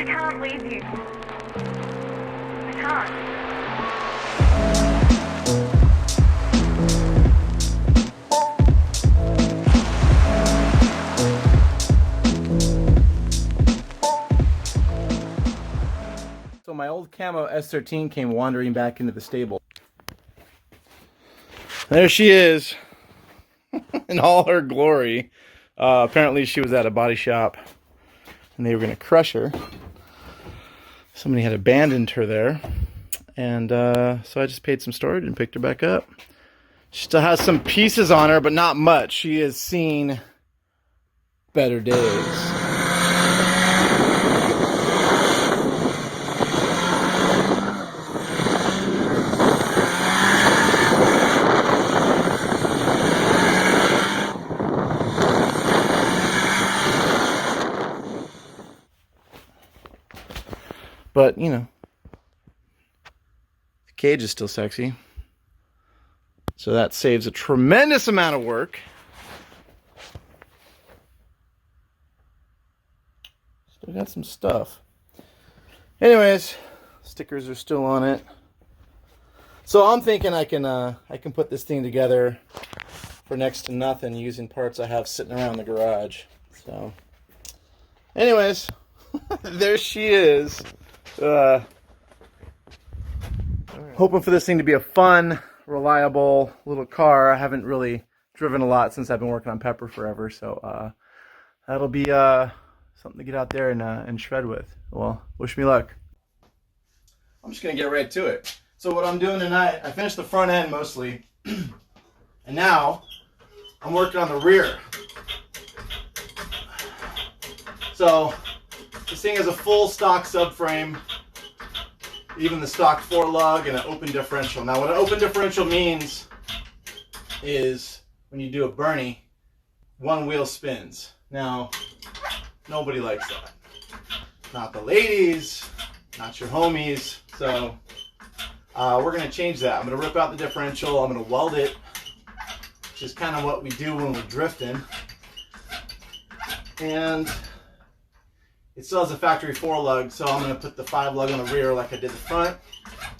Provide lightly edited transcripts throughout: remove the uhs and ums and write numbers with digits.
I can't leave you. I can't. So my old camo S13 came wandering back into the stable. There she is in all her glory. Apparently she was at a body shop and they were going to crush her. Somebody had abandoned her there. And so I just paid some storage and picked her back up. She still has some pieces on her, but not much. She has seen better days. But, you know, the cage is still sexy. So that saves a tremendous amount of work. Still got some stuff. Anyways, stickers are still on it. So I'm thinking I can put this thing together for next to nothing using parts I have sitting around the garage. So, anyways, there she is. Hoping for this thing to be a fun, reliable little car. I haven't really driven a lot since I've been working on Pepper forever, so that'll be something to get out there and shred with. Well, wish me luck. I'm just gonna get right to it. So what I'm doing tonight, I finished the front end mostly, and now I'm working on the rear. So this thing has a full stock subframe, even the stock 4-lug and an open differential. Now what an open differential means is when you do a Bernie, one wheel spins. Now, nobody likes that. Not the ladies, not your homies. So we're going to change that. I'm going to rip out the differential. I'm going to weld it, which is kind of what we do when we're drifting. And it still has a factory 4-lug, so I'm going to put the 5-lug on the rear like I did the front.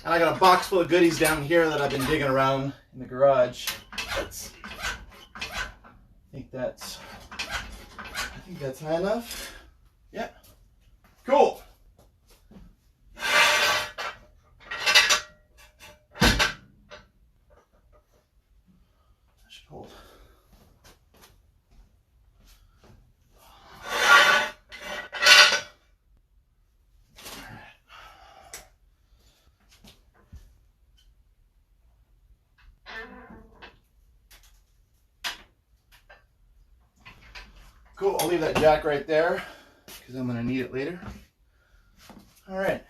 And I got a box full of goodies down here that I've been digging around in the garage. I think that's high enough. Yeah. Cool. That should hold. Cool, I'll leave that jack right there because I'm going to need it later. All right.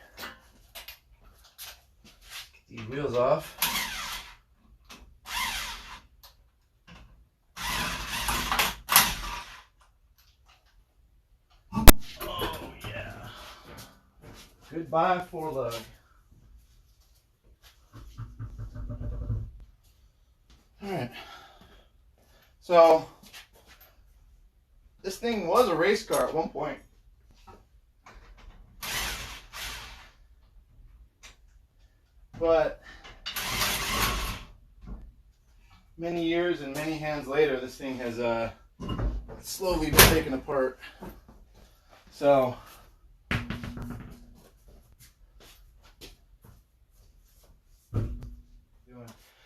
Get these wheels off. Oh, yeah. Goodbye, 4-lug. All right. So this thing was a race car at one point. But many years and many hands later, this thing has slowly been taken apart. So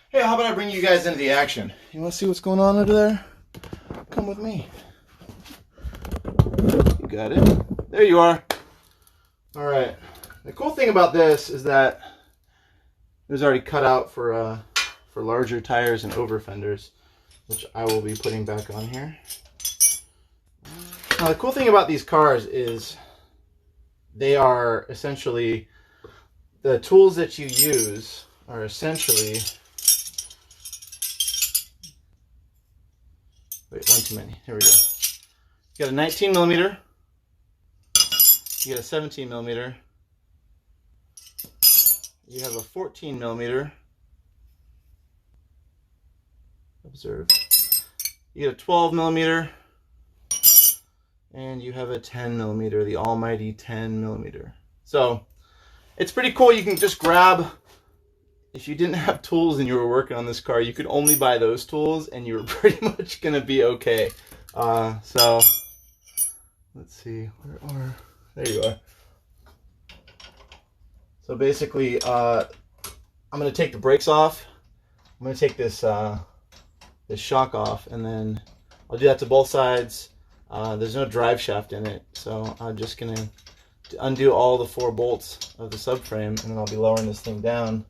hey, how about I bring you guys into the action? You want to see what's going on over there? Come with me. You got it. There you are. All right. The cool thing about this is that it was already cut out for larger tires and over fenders, which I will be putting back on here. Now, the cool thing about these cars is they are essentially, the tools that you use are essentially, wait, one too many. Here we go. You got a 19 millimeter. You got a 17 millimeter. You have a 14 millimeter. Observe. You get a 12 millimeter. and you have a 10mm, the almighty 10mm. So it's pretty cool. You can just grab, if you didn't have tools and you were working on this car, you could only buy those tools and you were pretty much gonna be okay. So let's see, there you are. So basically, I'm gonna take the brakes off. I'm gonna take this this shock off, and then I'll do that to both sides. There's no drive shaft in it, so I'm just gonna undo all the 4 bolts of the subframe, and then I'll be lowering this thing down.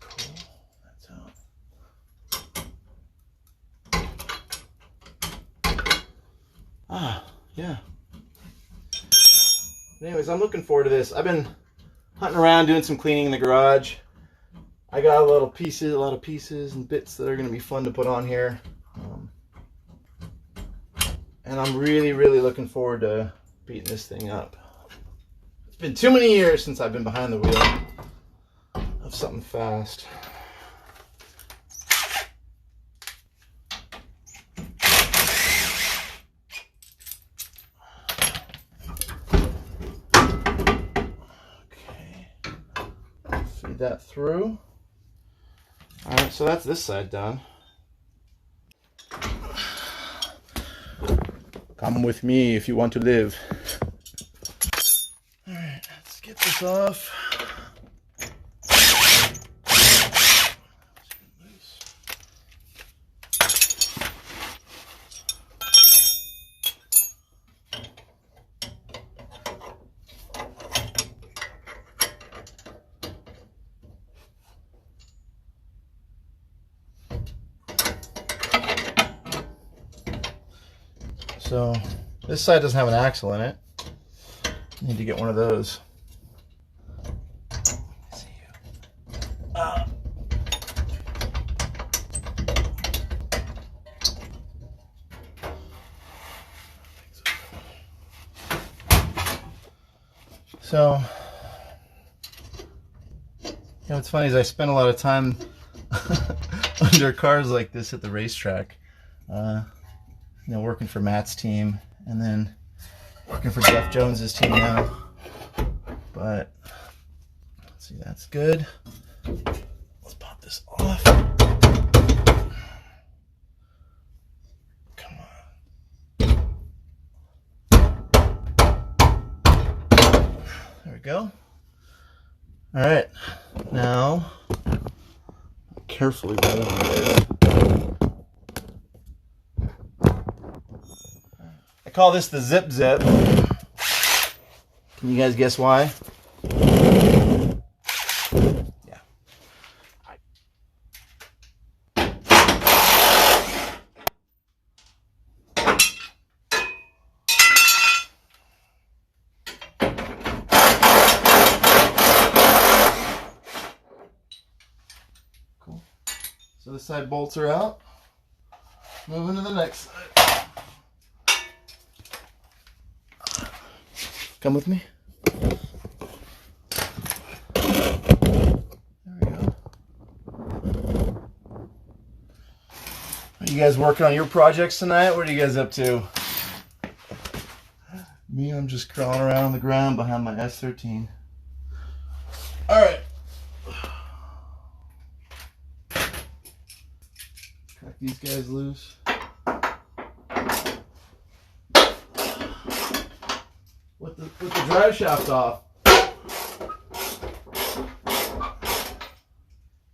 Cool. That's out. Yeah. Anyways, I'm looking forward to this. I've been hunting around doing some cleaning in the garage. I got a lot of pieces and bits that are going to be fun to put on here. And I'm really looking forward to beating this thing up. It's been too many years since I've been behind the wheel of something fast. Okay, feed that through. All right, so that's this side done. Come with me if you want to live. All right, let's get this off. So this side doesn't have an axle in it. Need to get one of those. See you. So, you know, what's funny is I spend a lot of time under cars like this at the racetrack. You know, working for Matt's team, and then working for Jeff Jones's team now. But let's see, that's good. Let's pop this off. Come on. There we go. All right, now carefully remove this. I call this the zip. Can you guys guess why? Yeah. Cool. So the side bolts are out. Moving to the next side. Come with me. There we go. Are you guys working on your projects tonight? What are you guys up to? Me, I'm just crawling around on the ground behind my S13. All right. Crack these guys loose. With the drive shaft off.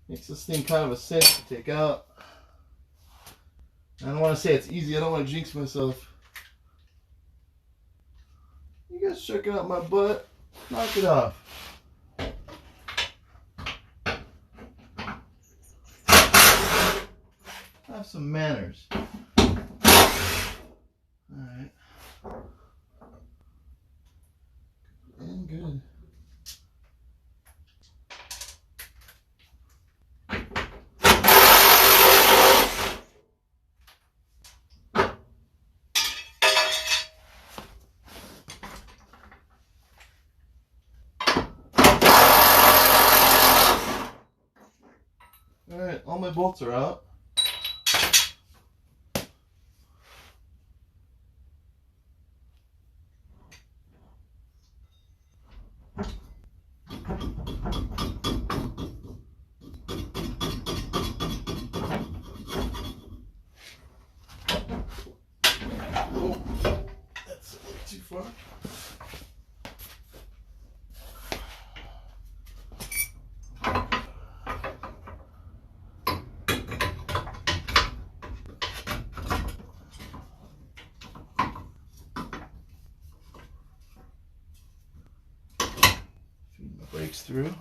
Makes this thing kind of a cinch to take out. I don't want to say it's easy. I don't want to jinx myself. You guys checking out my butt? Knock it off. Have some manners. Alright. And good. Alright, all my bolts are out. far? Feed my brakes through.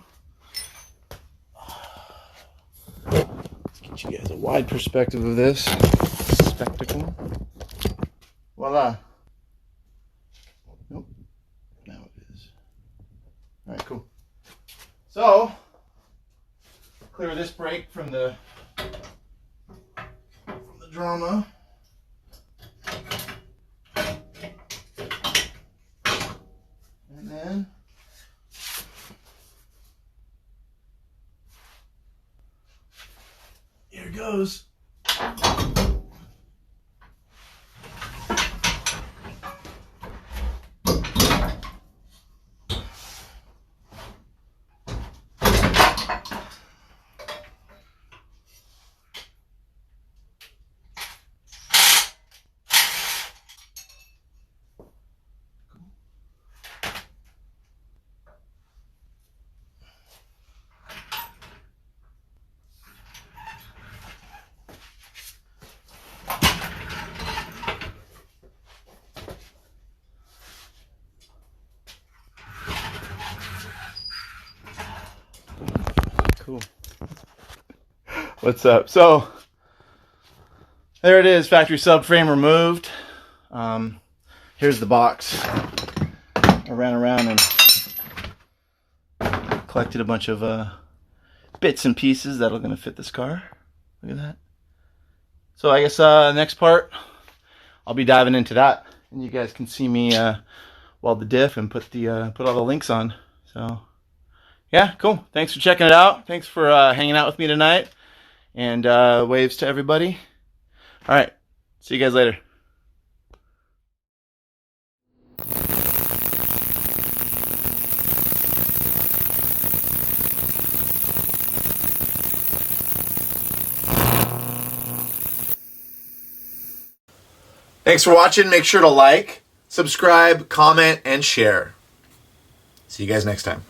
Let's get you guys a wide perspective of this spectacle. Voila. Nope. Now it is. All right, cool. So, clear this brake from the drama. And then here goes. Cool. What's up? So there it is, factory subframe removed. Here's the box. I ran around and collected a bunch of bits and pieces that are going to fit this car. Look at that. So I guess next part, I'll be diving into that, and you guys can see me weld the diff and put all the links on. So yeah, cool. Thanks for checking it out. Thanks for hanging out with me tonight. And waves to everybody. All right. See you guys later. Thanks for watching. Make sure to like, subscribe, comment, and share. See you guys next time.